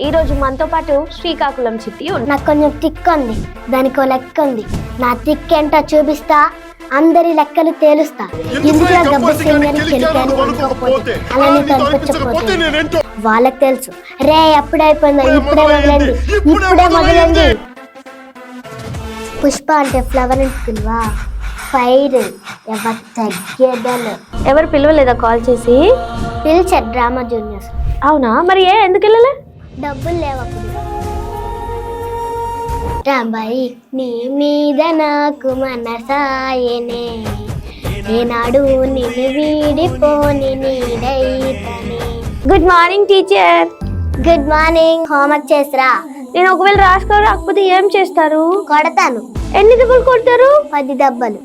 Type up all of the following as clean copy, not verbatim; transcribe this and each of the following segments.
ఈ రోజు మనతో పాటు శ్రీకాకుళం చిట్టి నాకు కొంచెం తిక్కు ఉంది, దానికి లెక్క ఉంది. నా తిక్కు ఏంటో చూపిస్తా, అందరి లెక్కలు తేలుస్తా. ఇందులో గబ్బర్ సింగ్ అని కెలికాను అనుకోకపోతే అలానే కనిపించకపోతే వాళ్ళకి తెలుసు. రే ఎప్పుడైపోయిందో, ఇప్పుడే మొదలైంది, ఇప్పుడే మొదలైంది. పుష్ప అంటే ఫ్లవర్ అని పిలువా, ఫైర్ ఎవరు తగ్గేదలు. ఎవరు పిలవలేదా కాల్ చేసి? పిలిచారు డ్రామా జూనియర్స్. అవునా, మరి ఎందుకు వెళ్ళలే? డబ్బులు లేవు అప్పుడు. రాంబాయి నీ మీద నాకు మనసాయనే, ఏనాడు నిన్ను వీడిపోని నీడైతనే. Good morning teacher. Good morning. Homework చేసిరా? నేను ఒకవేళ రాకపోతే ఏం చేస్తారు? కొడతాను. ఎన్ని దెబ్బలు కొడతారు? 10 దెబ్బలు.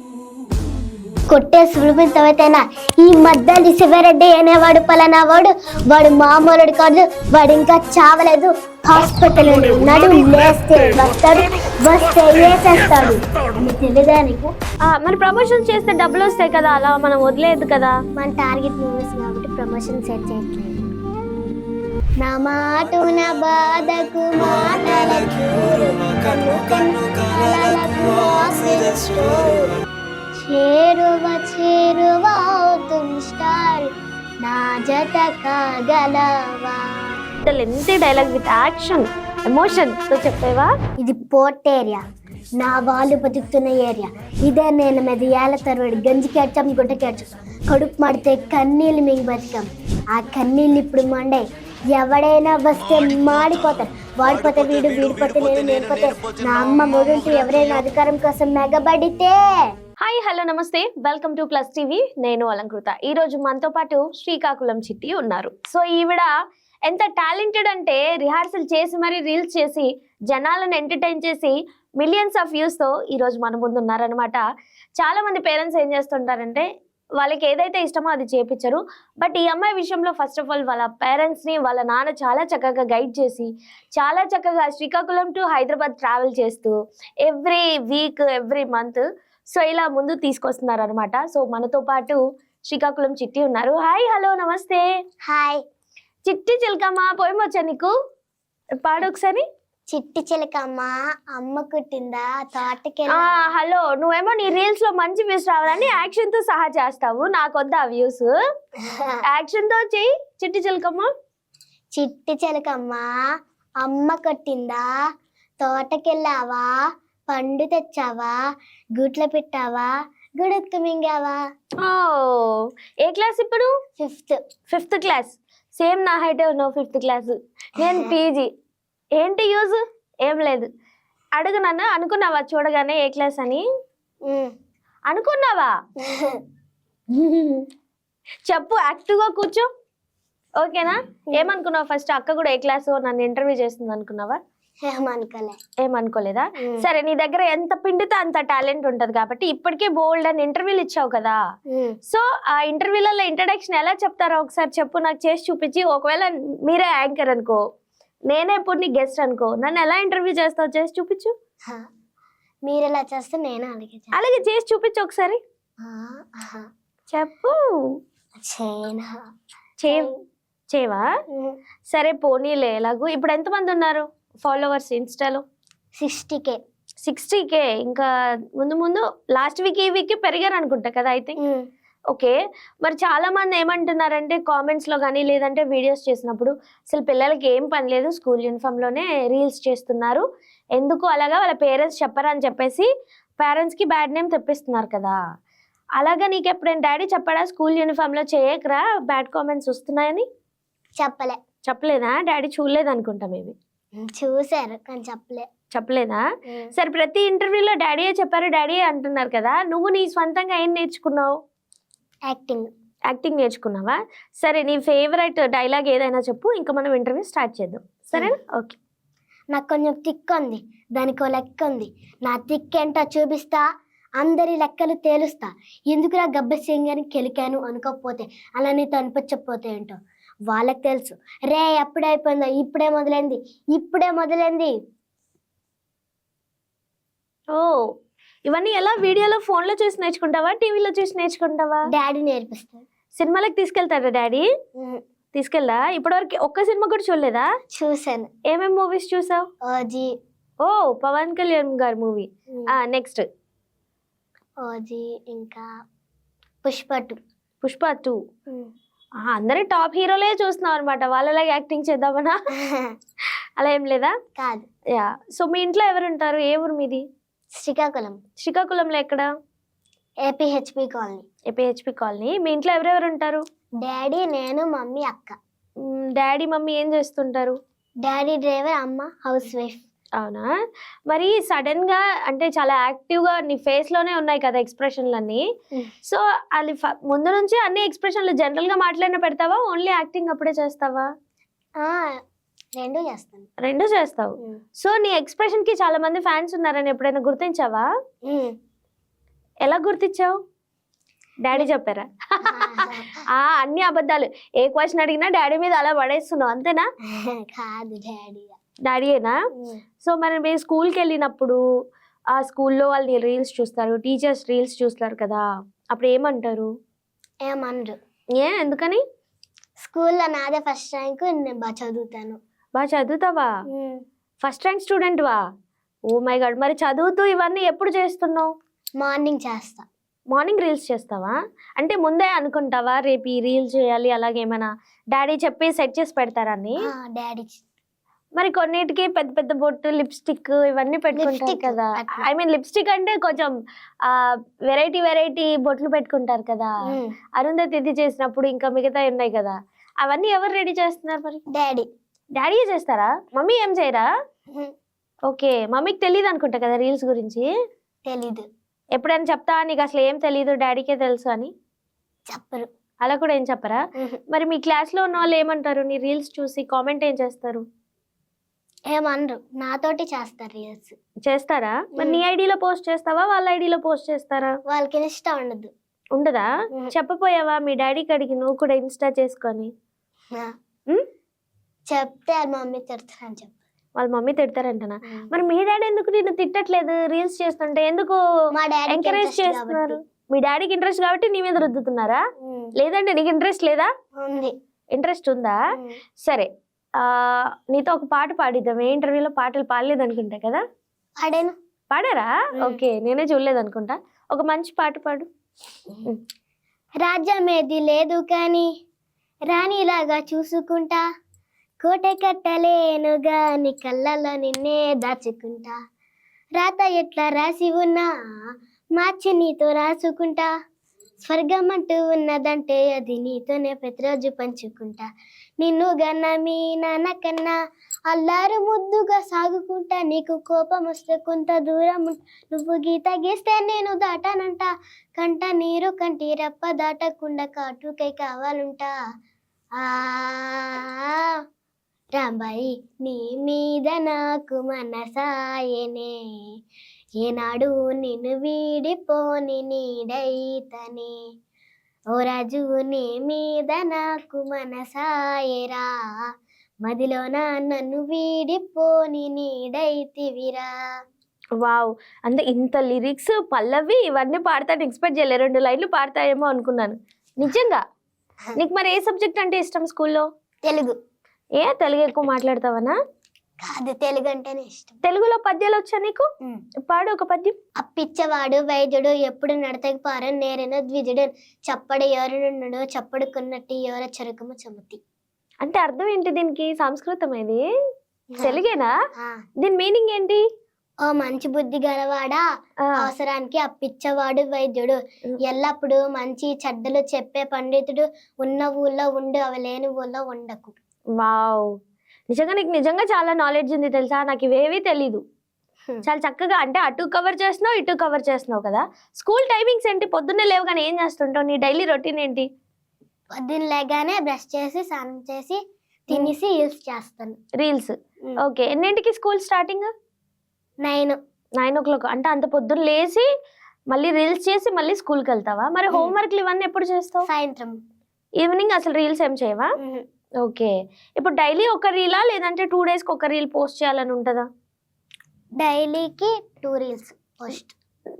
కొట్టే సులువుతైనా ఈ మధ్య శివరెడ్డి అనేవాడు పలానా వాడు మామూలుడు కాదు. వాడు ఇంకా చావలేదు, హాస్పిటల్ ఉన్నాడు. లేస్తే వస్తాడు, వస్తే వేసేస్తాడు. తెలియదా నీకు? మరి ప్రమోషన్ చేస్తే డబ్బులు వస్తాయి కదా, అలా మనం వదిలేదు కదా. మన టార్గెట్ మూవీస్ కాబట్టి ప్రమోషన్ సెట్ చేయట్లేదు. నా మాట నా బాధకు మాటల చూడు, కన్ను కన్ను కలలకు ఆశించు. చేరువ అవుతుంది స్టార్, నా జత కాగలవా. ఎంత డైలాగ్ విత్ యాక్షన్, ఎమోషన్ తో చెప్పేవా? ఇది పోర్ట్ ఏరియా, నా వాళ్ళు బతుకుతున్న ఏరియా. ఇదే నేను మీద ఏళ్ళ తరబడి గంజి కేడ్చాం, గుడ్డ కేడ్చాం, కడుపు మాడితే కన్నీళ్ళు మింగి బతికాం. ఆ కన్నీళ్ళు ఇప్పుడు మండే. ఎవడైనా వస్తే మాడిపోతారు. వాడిపోతే వీడు, వీడిపోతే నేను పోతే నా అమ్మ మూడుంటూ ఎవరైనా అధికారం కోసం మెగబడితే. హాయ్, హలో, నమస్తే, వెల్కమ్ టు ప్లస్ టీవీ. నేను అలంకృత. ఈ రోజు మనతో పాటు శ్రీకాకుళం చిట్టి ఉన్నారు. సో ఈవిడ ఎంత టాలెంటెడ్ అంటే, రిహార్సల్ చేసి మరి రీల్స్ చేసి జనాలను ఎంటర్టైన్ చేసి మిలియన్స్ ఆఫ్ వ్యూస్ తో ఈ రోజు మన ముందు ఉన్నారనమాట. చాలా మంది పేరెంట్స్ ఏం చేస్తుంటారంటే, వాళ్ళకి ఏదైతే ఇష్టమో అది చేపించరు. బట్ ఈ అమ్మాయి విషయంలో ఫస్ట్ ఆఫ్ ఆల్ వాళ్ళ పేరెంట్స్ని వాళ్ళ నాన్న చాలా చక్కగా గైడ్ చేసి, చాలా చక్కగా శ్రీకాకుళం టు హైదరాబాద్ ట్రావెల్ చేస్తూ every week, every month so ఇలా ముందు తీసుకొస్తున్నారు అనమాట. సో మనతో పాటు శ్రీకాకుళం చిట్టి ఉన్నారు. హాయ్, హలో, నమస్తే. హాయ్. చిట్టి చిలకమ్మ పోయం వచ్చా నీకు? పాడు ఒకసారి. చిట్టి చిలకమ్మ అమ్మ కుట్టిందా తోటకి. హలో, నువ్వేమో నీ రీల్స్ లో మంచి వ్యూస్ రావాలని యాక్షన్ తో సహా చేస్తావు. నాకొద్దా వ్యూస్? యాక్షన్ తో చెయ్యి. చిట్టి చిలకమ్మ. చిట్టి చిలకమ్మ అమ్మ కొట్టిందా, తోటకెళ్ళావా, పండు తెచ్చావా, గుడ్ల పెట్టావా, గుడెత్తు మింగావా. ఏ క్లాస్ ఇప్పుడు? Fifth class. సేమ్ నా హైటే ఉన్నావు, 5th క్లాస్. నేను పీజీ. ఏంటి యూజ్? ఏం లేదు. అడుగు నన్ను, అనుకున్నావా చూడగానే ఏ క్లాస్ అని? అనుకున్నావా? చెప్పు, యాక్టివ్గా కూర్చో. ఓకేనా? ఏమనుకున్నావు ఫస్ట్? అక్క కూడా ఏ క్లాస్ నన్ను ఇంటర్వ్యూ చేస్తుంది అనుకున్నావా? ఏమనుకోలేదా? సరే, నీ దగ్గర ఎంత పిండితే అంత టాలెంట్ ఉంటది కాబట్టి ఇప్పటికే బోల్డ్ అని ఇంటర్వ్యూలు ఇచ్చావు కదా. సో ఆ ఇంటర్వ్యూలలో ఇంట్రడక్షన్ ఎలా చెప్తారో ఒకసారి చెప్పు, నాకు చేసి చూపించి. ఒకవేళ మీరే యాంకర్ అనుకో, నేనే ఇప్పుడు నీ గెస్ట్ అనుకో, నన్ను ఎలా ఇంటర్వ్యూ చేస్తావు? చేసి చూపించు. మీరు ఎలా చేస్తే నేను అలాగే చేసి చూపించు ఒకసారి. చెప్పు. చేవా? సరే పోనీలే. ఎలాగూ ఇప్పుడు ఎంతమంది ఉన్నారు ఫాలోవర్స్ ఇన్స్టాలో? 60K. ఇంకా ముందు లాస్ట్ వీక్ ఈ వీక్ పెరిగారు అనుకుంటా కదా, ఐ థింక్. ఓకే, మరి చాలా మంది ఏమంటున్నారంటే కామెంట్స్ లో కానీ లేదంటే వీడియోస్ చేసినప్పుడు, అసలు పిల్లలకి ఏం పని లేదు, స్కూల్ యూనిఫామ్ లోనే రీల్స్ చేస్తున్నారు, ఎందుకు అలాగా వాళ్ళ పేరెంట్స్ చెప్పరా అని చెప్పేసి పేరెంట్స్ కి బ్యాడ్ నేమ్ తెప్పిస్తున్నారు కదా. అలాగా నీకు ఎప్పుడైనా డాడీ చెప్పాడా స్కూల్ యూనిఫామ్ లో చేయకరా, బ్యాడ్ కామెంట్స్ వస్తున్నాయని? చెప్పలేదా? డాడీ చూడలేదు అనుకుంటా, మేబీ చూసారు కానీ చెప్పలేదా? సరే, ప్రతి ఇంటర్వ్యూలో డాడీయే చెప్పారు, డాడీయే అంటున్నారు కదా. నువ్వు నీ స్వంతంగా ఏం నేర్చుకున్నావు? యాక్టింగ్ నేర్చుకున్నావా? సరే, నీ ఫేవరెట్ డైలాగ్ ఏదైనా చెప్పు, ఇంకా మనం ఇంటర్వ్యూ స్టార్ట్ చేద్దాం. సరేనా? ఓకే. నాకు కొంచెం తిక్కు ఉంది, దానికి లెక్క ఉంది. నా తిక్కు ఏంటో చూపిస్తా, అందరి లెక్కలు తేలుస్తా. ఎందుకురా గబ్బర్ సింగ్ అని కెలికాను అనుకోకపోతే అలానే అనిపించకపోతే ఏంటో వాళ్ళకి తెలుసు. రే ఎప్పుడైపోయిందో, ఇప్పుడే మొదలైంది. ఇవన్నీ ఎలా? వీడియోలో, ఫోన్ లో చూసి నేర్చుకుంటావా, టీవీలో చూసి నేర్చుకుంటావా? డాడీ నేర్పిస్తాడు. సినిమాలకు తీసుకెళ్తాడా డాడీ? తీసుకెళ్ళా? ఇప్పటివరకు ఒక్క సినిమా కూడా చూడలేదా? చూసాను. ఏమేమి మూవీస్ చూసావు? ఓజీ. ఓ, పవన్ కళ్యాణ్ గారి మూవీ. నెక్స్ట్ ఓజీ, ఇంకా పుష్ప 2. పుష్ప 2. అందరి టాప్ హీరోలే చూస్తున్నావు అనమాట, వాళ్ళలాగా యాక్టింగ్ చేద్దామనా? అలా ఏం లేదా? కాదు. యా. సో మీ ఇంట్లో ఎవరు ఉంటారు? ఏ ఊరు మీది? శ్రీకాకుళం. శ్రీకాకుళంలో ఎక్కడ? APHP colony. APHP colony. మీ ఇంట్లో ఎవరెవరు ఉంటారు? డాడీ, నేను, మమ్మీ, అక్క. డాడీ మమ్మీ ఏం చేస్తుంటారు? డాడీ డ్రైవర్, అమ్మ హౌస్ వైఫ్. అవునా? మరి సడన్ గా అంటే చాలా యాక్టివ్ గా నీ ఫేస్ లోనే ఉన్నాయి కదా ఎక్స్ప్రెషన్లన్నీ. సో అది ముందు నుంచి అన్ని ఎక్స్ప్రెషన్లు జనరల్ గా మాట్లాడిన పెడతావా, ఓన్లీ యాక్టింగ్ అప్పుడే చేస్తావా? రెండు చేస్తాను. రెండు చేస్తావు. సో నీ ఎక్స్ప్రెషన్ కి చాలా మంది ఫ్యాన్స్ ఉన్నారని ఎప్పుడైనా గుర్తించావా? ఎలా గుర్తించావు? డాడీ చెప్పారా? అన్ని అబద్ధాలు. ఏ క్వశ్చన్ అడిగినా డాడీ మీద అలా పడేస్తున్నావు, అంతేనా? కాదు, డాడీయేనా? సో మరి మీరు స్కూల్కి వెళ్ళినప్పుడు ఆ స్కూల్లో వాళ్ళు రీల్స్ చూస్తారు, టీచర్స్ రీల్స్ చూస్తారు కదా, అప్పుడు ఏమంటారు? ఏమనరు. ఎందుకని? స్కూల్లో నాదే ఫస్ట్ ర్యాంక్, నేను బాగా చదువుతాను. బాగా చదువుతావా? ఫస్ట్ ర్యాంక్ స్టూడెంట్ వా? Oh my God. మరి చదువుతూ ఇవన్నీ ఎప్పుడు చేస్తున్నావు? మార్నింగ్ చేస్తా. మార్నింగ్ రీల్స్ చేస్తావా? అంటే ముందే అనుకుంటావా రేపు ఈ రీల్స్ చేయాలి, అలాగేమైనా డాడీ చెప్పి సెట్ చేసి పెడతారని? డాడీ. మరి కొన్నిటికి పెద్ద పెద్ద బొట్టు, లిప్స్టిక్ ఇవన్నీ పెట్టుకుంటారు కదా. ఐ మీన్ లిప్స్టిక్ అంటే కొంచెం వెరైటీ బొట్లు పెట్టుకుంటారు కదా. అరుంధతి చేసినప్పుడు ఇంకా మిగతా ఉన్నాయి కదా, అవన్నీ ఎవరు రెడీ చేస్తున్నారు మరి? డాడీ చేస్తారా? మమ్మీ ఏం చేయరా? ఓకే. మమ్మీకి తెలియదు అనుకుంటా కదా రీల్స్ గురించి? తెలీదు. ఎప్పుడైనా చెప్తా నీకు అసలు ఏం తెలీదు, డాడీకే తెలుసు అని? చెప్పరు. అలా కూడా ఏం చెప్పరా? మరి మీ క్లాస్ లో ఉన్న వాళ్ళు ఏమంటారు నీ రీల్స్ చూసి? కామెంట్ ఏం చేస్తారు? ఏమనరు, నాతోటి చేస్తారు రీల్స్. చేస్తారా? మరి నీ ఐడిలో పోస్ట్ చేస్తావా, వాళ్ళ ఐడిలో పోస్ట్ చేస్తారా? వాళ్ళకి ఇన్స్టా ఉండదా? చెప్పపోయావా మీ డాడీకి అడిగి నువ్వు కూడా ఇన్స్టా చేసుకొని? చెప్తే మమ్మీ తిడతారని చెప్పి. వాళ్ళ మమ్మీ తిడతారంటనా? మరి మీ డాడీ ఎందుకు నిన్ను తిట్టట్లేదు రీల్స్ చేస్తుంటే? ఎందుకు ఎంకరేజ్ చేస్తున్నారు? మీ డాడీకి ఇంట్రెస్ట్ కాబట్టి నీ మీద రుద్దుతున్నారా? లేదంటే నీకు ఇంట్రెస్ట్ లేదా? ఇంట్రెస్ట్ ఉందా? సరే, నీతో ఒక పాట పాడిద్దాం. ఏ ఇంటర్వ్యూలో పాటలు పాడలేదు అనుకుంటా కదా? పాడారా? ఓకే, నేనే చూడలేదు అనుకుంటా. ఒక మంచి పాట పాడు. రాజ్యమేది లేదు కానీ రాణిలాగా చూసుకుంటా, కోట కట్టలేను గాని కళ్ళలో నిన్నే దాచుకుంటా, రాత ఎట్లా రాసి ఉన్నా మార్చి నీతో రాసుకుంటా, స్వర్గం అంటూ ఉన్నదంటే అది నీతోనే ప్రతిరోజు పంచుకుంటా, నిన్ను గన్న మీ నాన్న కన్నా అల్లారు ముద్దుగా సాగుకుంటా, నీకు కోపం వస్తే కొంత దూరం నువ్వు గీత గీస్తే నేను దాటానంట, కంట నీరు కంటి రెప్ప దాటకుండా కాటుకై కావాలంటా, రాంబాయి నీ మీద నాకు మనసాయనే, ఏనాడు నిన్ను వీడిపోని నీడైతనే, ఓ రాజు నీ మీద నాకు మనసాయరా, మదిలోన నన్ను వీడిపోని నీడైతివిరా. వావ్. అంటే ఇంత లిరిక్స్, పల్లవి ఇవన్నీ పాడతాను ఎక్స్పెక్ట్ చేయలేదు. 2 లైన్లు పాడతాయేమో అనుకున్నాను. నిజంగా? నీకు మరి ఏ సబ్జెక్ట్ అంటే ఇష్టం స్కూల్లో? తెలుగు. తెలుగు ఎక్కువ మాట్లాడతావనా? కాదు, తెలుగు అంటేనే ఇష్టం. తెలుగులో పద్యాలు వచ్చా నీకు? పాడు ఒక పద్యం. అప్పిచ్చవాడు వైద్యుడు ఎప్పుడు నడతకి పార నేరైన ద్విజుడు, చప్పడు ఎవరున్నాడు చప్పడుకున్నట్టు ఎవర చెరుకము చమతి. అంటే అర్థం ఏంటి దీనికి? సంస్కృతం ఇది? తెలుగేనా? దీని మీనింగ్ ఏంటి? ఓ మంచి బుద్ధి గలవాడా, అవసరానికి అప్పిచ్చవాడు వైద్యుడు, ఎల్లప్పుడు మంచి చెడ్డలు చెప్పే పండితుడు, ఉన్న ఊళ్ళో ఉండు అవలేని ఊళ్ళో ఉండకు. వావ్. నిజంగా నీకు నిజంగా చాలా నాలెడ్జ్ ఉంది తెలుసా. నాకు ఇవేవి తెలీదు. చాలా చక్కగా అంటే అటు కవర్ చేస్తున్నావు, ఇటు కవర్ చేస్తున్నావు కదా. స్కూల్ టైమింగ్స్ ఏంటి? పొద్దున్నే లేవగానే ఏం చేస్తుంటావు? నీ డైలీ రొటీన్ ఏంటి? పొద్దున్న లేగానే బ్రష్ చేసి స్నానం చేసి తినేసి యూస్ చేస్తాను రీల్స్. ఓకే. ఎన్నింటికి స్కూల్ స్టార్టింగ్? 9 o'clock. అంటే అంత పొద్దున్న లేచి మళ్ళీ రీల్స్ చేసి మళ్ళీ స్కూల్కి వెళ్తావా? మరి హోంవర్క్లు ఇవన్నీ ఎప్పుడు చేస్తావు? సాయంత్రం. ఈవినింగ్ అసలు రీల్స్ ఏం చేయవా? ఓకే. ఇప్పుడు డైలీ ఒక రీలా లేదంటే 2 daysకి ఒక రీల్ పోస్ట్ చేయాలని ఉంటుందా? డైలీకి 2 reels పోస్ట్.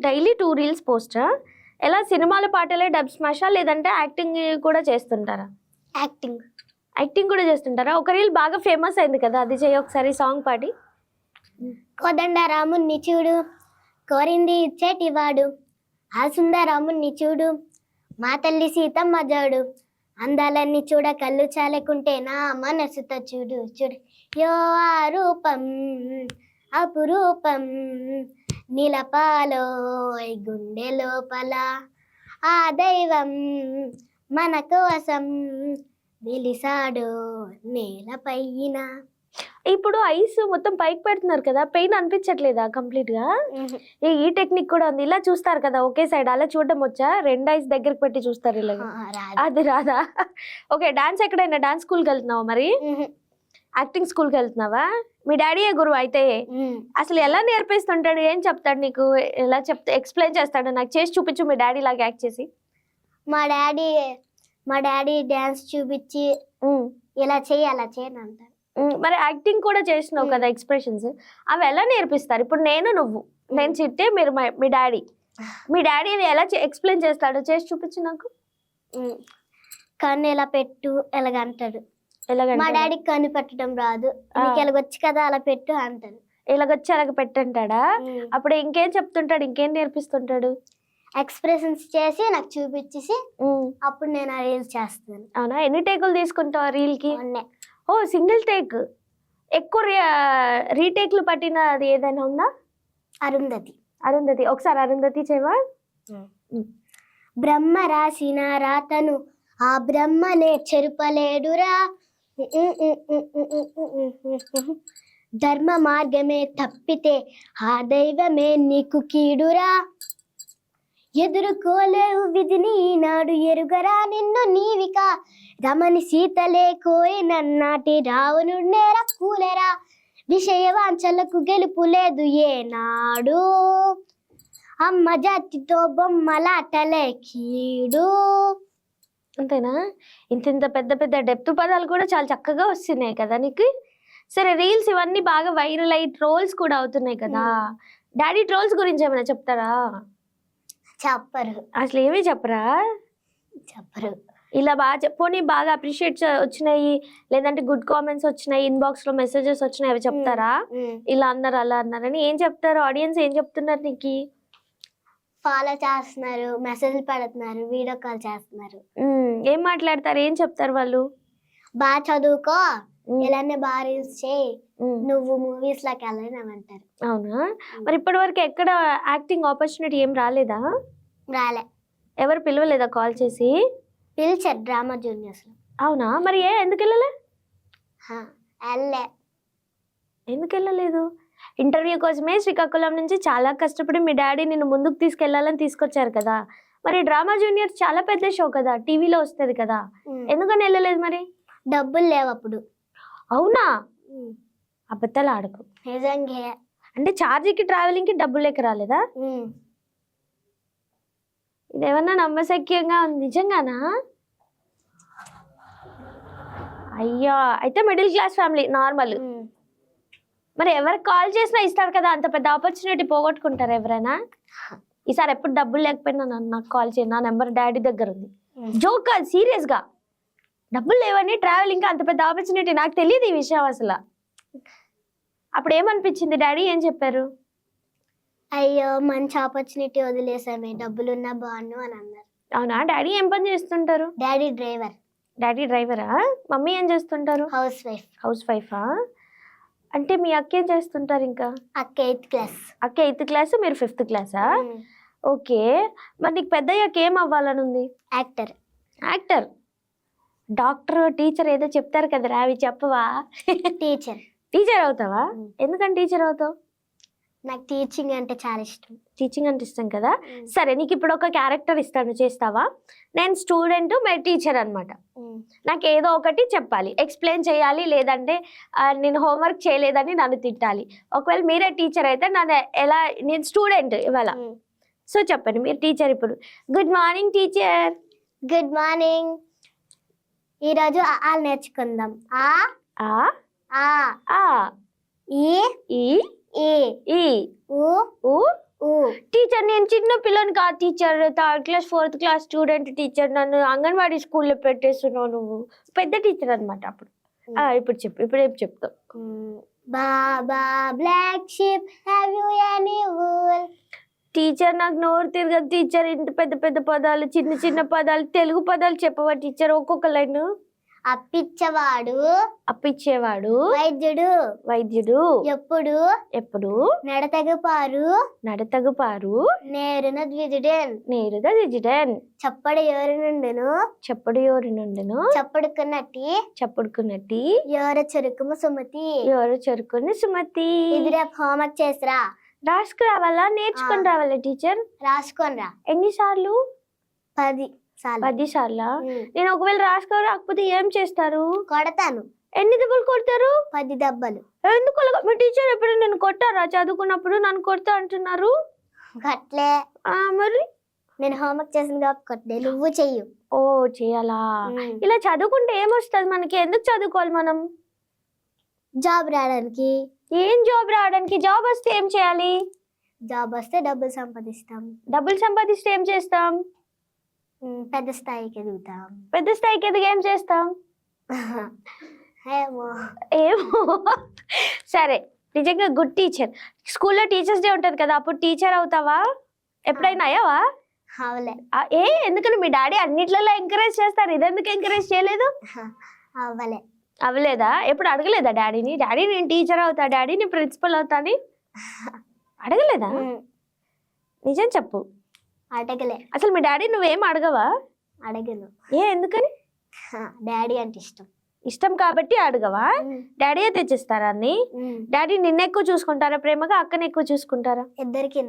Daily 2 reels పోస్టా? ఎలా? సినిమాల పాటలే డబ్ స్మాషా లేదంటే యాక్టింగ్ కూడా చేస్తుంటారా? యాక్టింగ్ కూడా చేస్తుంటారా? ఒక రీల్ బాగా ఫేమస్ అయింది కదా, అది చేయి ఒకసారి సాంగ్ పాడి. కోదండరాముణ్ణి చూడు, కోరింది ఇచ్చేటివాడు, ఆ సుందరాముణ్ణి చూడు, మా తల్లి సీతమ్మ జోడు, అందాలన్నీ చూడ కళ్ళు చాలకుంటే నా మనసుతో చూడు చూడు, యో ఆ రూపం అపురూపం, నిలపాలో గుండె లోపల, ఆ దైవం మన కోసం వెలిసాడు నేలపైన. ఇప్పుడు ఐస్ మొత్తం పైకి పెడుతున్నారు కదా, పెయిన్ అనిపించట్లేదా కంప్లీట్ గా? ఈ టెక్నిక్ కూడా ఉంది, ఇలా చూస్తారు కదా ఒకే సైడ్, అలా చూడడం వచ్చా? రెండు ఐస్ దగ్గరికి పెట్టి చూస్తారు ఇలా, అది రాదా? ఓకే, డాన్స్ ఎక్కడైనా డాన్స్ స్కూల్కి వెళ్తున్నావా మరి? యాక్టింగ్ స్కూల్కి వెళ్తున్నావా? మీ డాడీయే గురువు అయితే? అసలు ఎలా నేర్పిస్తుంటాడు, ఏం చెప్తాడు నీకు, ఎలా ఎక్స్ప్లెయిన్ చేస్తాడు? నాకు చేసి చూపించు మీ డాడీ లాగా యాక్ట్ చేసి. మా డాడీ డాన్స్ చూపించి ఇలా చేయి అలా చేయను అంటారు. మరి యాక్టింగ్ కూడా చేసినావు కదా, ఎక్స్ప్రెషన్స్ అవి ఎలా నేర్పిస్తారు? ఇప్పుడు నేను చిట్టే, మీరు మీ డాడీ ఎలా ఎక్స్ప్లెయిన్ చేస్తాడు, చేసి చూపించు నాకు. కన్ను ఎలా పెట్టు ఎలాగంటాడు. మా డాడీకి కన్ను పెట్టడం రాదు, నీకు ఎలాగొచ్చు కదా అలా పెట్టు అంటాడు. ఎలాగొచ్చి అలాగ పెట్టంటాడా? అప్పుడు ఇంకేం చెప్తుంటాడు, ఇంకేం నేర్పిస్తుంటాడు? ఎక్స్ప్రెషన్స్ చేసి నాకు చూపించేసి అప్పుడు నేను ఆ రీల్స్ చేస్తాను. అవునా? ఎన్ని టేకులు తీసుకుంటావు రీల్ కి? ఓ, సింగిల్ టేక్. ఎక్కువ రీటేక్లు పట్టినది ఏదైనా ఉందా? అరుంధతి ఒకసారి అరుంధతి చేయవా? బ్రహ్మ రాసిన రాతను ఆ బ్రహ్మనే చెరుపలేడురా, ధర్మ మార్గమే తప్పితే ఆ దైవమే నీకు కీడురా, ఎదుర్కోలేవు విధిని నాడు ఎరుగరా నిన్ను నీవిక, రమణి సీతలే కోయినన్నాటి రావణుడేరా కూలెరా, విషయవాంఛలకు గెలుపు లేదు ఏనాడు, అమ్మ జాతితో బొమ్మలాటలే కీడు. అంతేనా? ఇంత పెద్ద పెద్ద డెప్త్ పదాలు కూడా చాలా చక్కగా వస్తున్నాయి కదా నీకు. సరే, రీల్స్ ఇవన్నీ బాగా వైరల్ అయ్యి ట్రోల్స్ కూడా అవుతున్నాయి కదా, డాడీ ట్రోల్స్ గురించి ఏమైనా చెప్తారా? చెప్పరు, అసలు ఏమీ చెప్పరా? చెప్పరు. ఇలా పోనీ బాగా అప్రిషియేట్స్ వచ్చినాయి, లేదంటే గుడ్ కామెంట్స్ వచ్చినాయి, ఇన్బాక్స్ లో మెసేజెస్ వచ్చినాయి, అవి చెప్తారా? ఇలా అన్నారు అలా అన్నారని ఏం చెప్తారు? ఆడియన్స్ ఏం చెప్తున్నారు నీకు? ఫాలో చేస్తున్నారు, మెసేజ్లు పెడుతున్నారు, వీడియో కాల్ చేస్తున్నారు. ఏం మాట్లాడతారు, ఏం చెప్తారు వాళ్ళు? బాగా చదువుకో, ఇలానే బాగా రీల్స్ చేయి, నువ్వు మూవీస్ లోకి వెళ్ళాలంటారు. అవునా? మరి ఇప్పటి వరకు ఎక్కడ యాక్టింగ్ ఆపర్చునిటీ ఏం రాలేదా? రాలే. ఎవరు పిలవలేదా కాల్ చేసి? పిలిచారు డ్రామా జూనియర్స్ లో. అవునా? మరి ఎందుకు వెళ్ళలే? ఎందుకు వెళ్ళలేదు? ఇంటర్వ్యూ కోసమే శ్రీకాకుళం నుంచి చాలా కష్టపడి మీ డాడీ నిన్ను ముందుకు తీసుకెళ్లాలని తీసుకొచ్చారు కదా, మరి డ్రామా జూనియర్స్ చాలా పెద్ద షో కదా, టీవీలో వస్తుంది కదా, ఎందుకని వెళ్ళలేదు మరి? డబ్బులు లేవు అప్పుడు. అవునా? అబద్ధాలు ఆడకు. నిజంగా. అంటే ఛార్జీకి ట్రావెలింగ్ కి డబ్బులు లేక రాలేదా? ఇదేమన్నా నమ్మశక్యంగా ఉంది? నిజంగానా? అయ్యా, అయితే మిడిల్ క్లాస్ ఫ్యామిలీ నార్మల్. మరి ఎవరికి కాల్ చేసినా ఇస్తాడు కదా, అంత పెద్ద ఆపర్చునిటీ పోగొట్టుకుంటారు ఎవరైనా? ఈసారి ఎప్పుడు డబ్బులు లేకపోయినా నాకు కాల్ చేయండి, నా నెంబర్ డాడీ దగ్గర ఉంది. జోక్ కాదు, సీరియస్ గా. డబ్బులు లేవని ట్రావెలింగ్ అంత పెద్ద ఆపర్చునిటీ, నాకు తెలియదు ఈ విషయం అసలు. అప్పుడు ఏమనిపించింది, డాడీ ఏం చెప్పారు? అయ్యో మంచి ఆపర్చునిటీ వదిలేసామే, డబ్బులున్నా బాగుండు అని అన్నారు. అవునా? డాడీ ఏం పని చేస్తుంటారు? Daddy driver. డాడీ డ్రైవరా? మమ్మీ ఏం చేస్తుంటారు? హౌస్ వైఫా? అంటే మీ అక్క ఏం చేస్తుంటారు? ఇంకా అక్క 8th క్లాస్. అక్క 8th క్లాస్, మీరు 5th క్లాసా? ఓకే. మరి నీకు పెద్దయ్యాక ఏం అవ్వాలని ఉంది? యాక్టర్, డాక్టర్, టీచర్ ఏదో చెప్తారు కదరా, అవి చెప్పవా? టీచర్ అవుతావా? ఎందుకని టీచర్ అవుతావు? నాకు టీచింగ్ అంటే చాలా ఇష్టం. టీచింగ్ అంటే ఇష్టం కదా. సరే, నీకు ఇప్పుడు ఒక క్యారెక్టర్ ఇస్తాను, చేస్తావా? నేను స్టూడెంట్, మీరు టీచర్ అనమాట. నాకు ఏదో ఒకటి చెప్పాలి, ఎక్స్ప్లెయిన్ చేయాలి, లేదంటే నేను హోంవర్క్ చేయలేదని నన్ను తిట్టాలి. ఒకవేళ మీరే టీచర్ అయితే నేను స్టూడెంట్ ఇవాళ. సో చెప్పండి, మీరు టీచర్. ఇప్పుడు good morning teacher. Good morning. ఈరోజు ఆలు నేర్చుకుందాం. ఆ ఈ ఈ ఈ ఈ ఊ ఊ టీచర్ నేను చిన్న పిల్లని కాదు teacher, 3rd class 4th class student teacher, నన్ను అంగన్వాడీ స్కూల్లో పెట్టేస్తున్నావు నువ్వు. పెద్ద టీచర్ అనమాట అప్పుడు. ఇప్పుడు చెప్పు, ఇప్పుడు ఏం చెప్తావు? Baa baa black sheep have you any wool. Teacher నాకు నోరు తిరగదు టీచర్, ఇంత పెద్ద పెద్ద పదాలు, చిన్న చిన్న పదాలు, తెలుగు పదాలు చెప్పవా టీచర్? ఒక్కొక్క లైన్. అప్పిచ్చేవాడు, అప్పిచ్చేవాడు, వైద్యుడు, వైద్యుడు, ఎప్పుడు ఎప్పుడు, నడతగుపారు, నడతగుపారు, నేరున ద్విజుడెన్, నేరుగా దిజుడెన్, చప్పడు ఎవరి నుండును, చప్పుడు ఎవరి నుండును, చప్పుడుకున్నట్టి, చప్పుడుకున్నట్టి, ఎవర చెరుకుము సుమతి. ఎవరు చెరుకుని సుమతి. ఇది రేపు హోంవర్క్ చేసిరా. రాసుకు రావాలా, నేర్చుకుని రావాలా టీచర్? రాసుకోనరా. ఎన్నిసార్లు? 10 సార్లు. 10 సార్లా? నేను ఒకవేళ రాసుకో రాకపోతే ఏం చేస్తారు? కొడతాను. ఎన్ని దెబ్బలు కొడతారు? 10 దెబ్బలు. ఎందుకు అలాగా? మీ టీచర్ ఎప్పుడు నేను కొట్టారా చదువుకున్నప్పుడు? నన్ను కొడతా అంటున్నారు. గట్లే మరి నేను హోంవర్క్ చేసిన కాబట్టి కొట్టే, నువ్వు చెయ్యు. ఓ చేయాలా? ఇలా చదువుకుంటే ఏమొస్తుంది మనకి? ఎందుకు చదువుకోవాలి మనం? జాబ్ రావడానికి. ఏం జాబ్ రావడానికి? జాబ్ వస్తే ఏం చేయాలి? జాబ్ వస్తే డబ్బులు సంపాదిస్తాం. డబ్బులు సంపాదిస్తే ఏం చేస్తాం? పెద్ద స్థాయికి ఎదుగుతాం. పెద్ద స్థాయికి ఎదిగి ఏం చేస్తాం? ఏమో. ఏమో. సరే, నిజంగా గుడ్ టీచర్. స్కూల్లో టీచర్స్ డే ఉంటది కదా, అప్పుడు టీచర్ అవుతావా? ఎప్పుడైనా అయ్యావా? అవలే. ఎందుకని మీ డాడీ అన్నిట్లలో ఎంకరేజ్ చేస్తారు, ఇదెందుకు ఎంకరేజ్ చేయలేదు? అవ్వలే. అవ్వలేదా? ఎప్పుడు అడగలేదా డాడీని? డాడీ నేను టీచర్ అవుతా, డాడీ నేను ప్రిన్సిపల్ అవుతా అని అడగలేదా? నిజం చెప్పు. అడగలే. అసలు మీ డాడీ నువ్వేం అడగవా? అడగను. ఎందుకని? డాడీ అంటే ఇష్టం. ఇష్టం కాబట్టి అడగవా? డాడీ తెచ్చిస్తారా అన్ని? డాడీ నిన్న ఎక్కువ చూసుకుంటారా ప్రేమగా, అక్కని ఎక్కువ చూసుకుంటారా? ఇద్దరికి.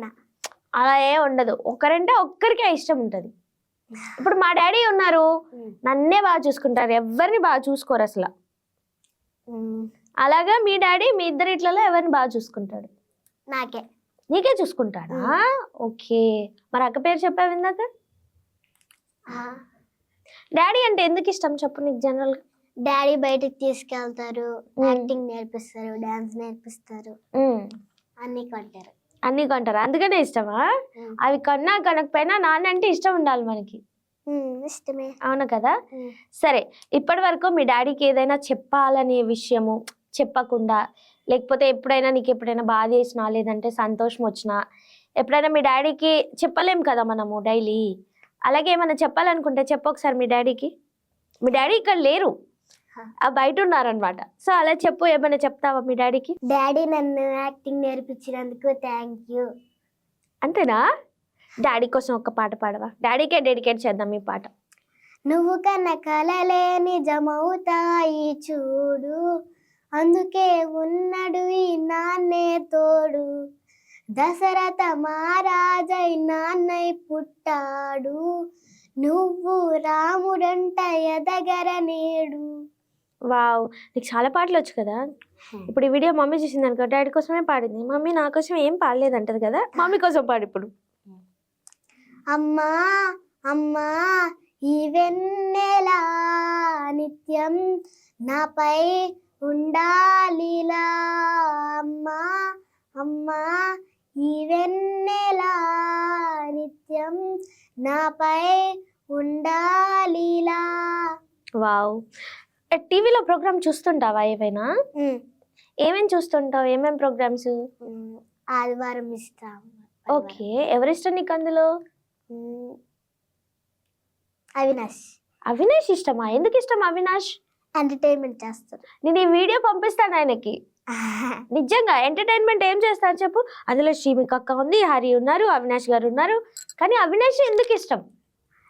అలా ఏ ఉండదు, ఒక్కరంటే ఒక్కరికే ఇష్టం ఉంటది. ఇప్పుడు మా డాడీ ఉన్నారు, నన్నే బాగా చూసుకుంటారు, ఎవరిని బాగా చూసుకోరు అసలు. అలాగా మీ డాడీ మీ ఇద్దరిట్లలో ఎవరిని బాగా చూసుకుంటాడు? నాకే. నీకే చూసుకుంటాడా? ఓకే. మరి అక్క పేరు చెప్పావు ఇందాక. డాడీ అంటే ఎందుకు ఇష్టం చెప్పు నీకు జనరల్ గా? డాడీ బయటకు తీసుకెళ్తారు, యాక్టింగ్ నేర్పిస్తారు, డాన్స్ నేర్పిస్తారు, అన్ని కొంటారు. అన్ని కొంటారు, అందుకనే ఇష్టమా? అవి కన్నా కనకపోయినా నాన్న అంటే ఇష్టం ఉండాలి మనకి. ఇష్టమే. అవును కదా? సరే, ఇప్పటి వరకు మీ డాడీకి ఏదైనా చెప్పాలనే విషయము చెప్పకుండా, లేకపోతే ఎప్పుడైనా నీకు ఎప్పుడైనా బాధ వేసినా, లేదంటే సంతోషం వచ్చినా, ఎప్పుడైనా మీ డాడీకి చెప్పలేం కదా మనము డైలీ, అలాగే ఏమైనా చెప్పాలనుకుంటే చెప్పు ఒకసారి మీ డాడీకి. మీ డాడీ ఇక్కడ లేరు, బయట ఉన్నారనమాట. సో అలా చెప్పు, ఏమైనా చెప్తావా మీ డాడీకి? డాడీ నన్ను యాక్టింగ్ నేర్పించినందుకు థ్యాంక్ యూ. అంతేనా? డాడీ కోసం ఒక పాట పాడవా? డాడీకే డెడికేట్ చేద్దాం ఈ పాట. నువ్వు కన్న కలలే నిజమవుతాయి చూడు, అందుకే ఉన్నాడు ఈ నాన్నే తోడు, దశరథ మహారాజై నాన్నై పుట్టాడు, నువ్వు రాముడంట ఎదగర నేడు. వావ్, నీకు చాలా పాటలు వచ్చు కదా. ఇప్పుడు ఈ వీడియో మమ్మీ చూసింది అనుకో, డాడీ కోసమే పాడింది, మమ్మీ నా కోసం ఏం పాడలేదంటది కదా, మమ్మీ కోసం పాడు ఇప్పుడు. అమ్మా అమ్మా ఈ వెన్నెలా నిత్యం నాపై ఉండాలిలా, అమ్మా అమ్మా ఈ వెన్నెలా నిత్యం నాపై ఉండాలిలా. వావ్. టీవీలో ప్రోగ్రామ్ చూస్తుంటావా ఏవైనా? ఏమేమి చూస్తుంటావు? ఏమేమి ప్రోగ్రామ్స్? ఆదివారం ఇస్తాం. ఓకే. ఎవరిష్టం నీకు అందులో? అవినాష్. అవినాష్ ఇష్టమా? ఎందుకు ఇష్టం అవినాష్? ఎంటర్టైన్మెంట్ చేస్తారు. నేను ఈ వీడియో పంపిస్తాను ఆయనకి. నిజంగా ఎంటర్టైన్మెంట్ ఏం చేస్తాను చెప్పు? అందులో శ్రీమిక అక్క ఉంది, హరి ఉన్నారు, అవినాష్ గారు ఉన్నారు, కానీ అవినాష్ ఎందుకు ఇష్టం?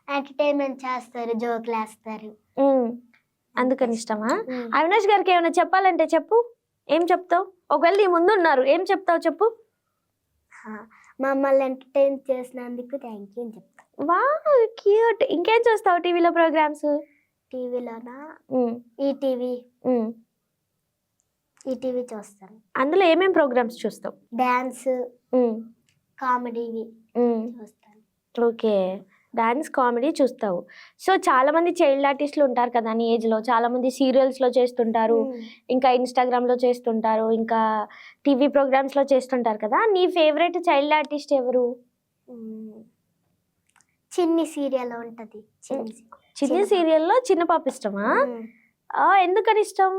ఎంటర్టైన్మెంట్ చేస్తారు, జోకులు వేస్తారు, అందుకని ఇష్టమా? అవినాష్ గారికి ఏమైనా చెప్పాలంటే చెప్పు. ఏం చెప్తావు? ఒకవేళ నీ ముందు ఉన్నారు, ఏం చెప్తావు చెప్పు? మమ్మల్ని ఎంటర్టైన్ చేసినందుకు థ్యాంక్ యూ అని చెప్తా. Wow, cute. ఇంకేం చూస్తావు టీవీలో ప్రోగ్రామ్స్? టీవీలోనా ఈటీవీ చూస్తాను. అందులో ఏమేం ప్రోగ్రామ్స్ చూస్తావు? డాన్స్, కామెడీ చూస్తాను. ఓకే. డాన్స్ కామెడీ చూస్తావు. సో చాలా మంది చైల్డ్ ఆర్టిస్టులు ఉంటారు కదా నీ ఏజ్ లో, చాలా మంది సీరియల్స్ లో చేస్తుంటారు, ఇంకా ఇన్స్టాగ్రామ్ లో చేస్తుంటారు, ఇంకా టీవీ ప్రోగ్రామ్స్ లో చేస్తుంటారు కదా. నీ ఫేవరెట్ చైల్డ్ ఆర్టిస్ట్ ఎవరు? చిన్ని సీరియల్ ఉంటది. చిన్ని సీరియల్లో చిన్న పాప ఇష్టమా? ఎందుకని ఇష్టం?